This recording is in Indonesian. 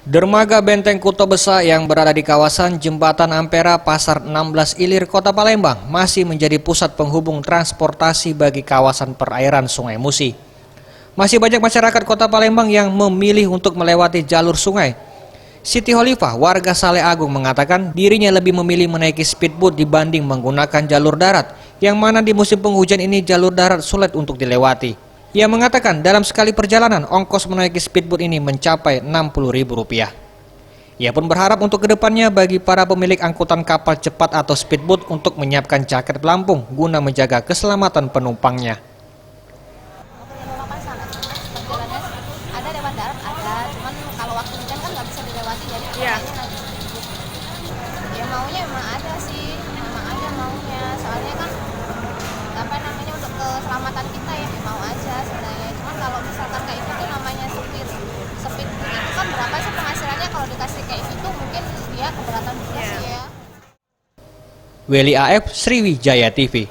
Dermaga Benteng Kuto Besa yang berada di kawasan Jembatan Ampera, Pasar 16 Ilir, Kota Palembang masih menjadi pusat penghubung transportasi bagi kawasan perairan Sungai Musi. Masih banyak masyarakat Kota Palembang yang memilih untuk melewati jalur sungai. Siti Holifah, warga Saleh Agung, mengatakan dirinya lebih memilih menaiki speedboat dibanding menggunakan jalur darat, yang mana di musim penghujan ini jalur darat sulit untuk dilewati. Ia mengatakan dalam sekali perjalanan ongkos menaiki speedboat ini mencapai Rp60.000. Ia pun berharap untuk kedepannya bagi para pemilik angkutan kapal cepat atau speedboat untuk menyiapkan jaket pelampung guna menjaga keselamatan penumpangnya. Ada lewat darat ada, cuman kalau waktu hujan kan nggak bisa dilewati, jadi ya maunya emang ada sih, emang ada maunya, soalnya kan apa namanya untuk keselamatan kita ya mau aja sebenarnya. Cuman kalau misalkan kayak gitu namanya speed itu kan berapa sih penghasilannya, kalau dikasih kayak gitu mungkin dia keberatan juga sih ya. Weli AF, Sriwijaya TV.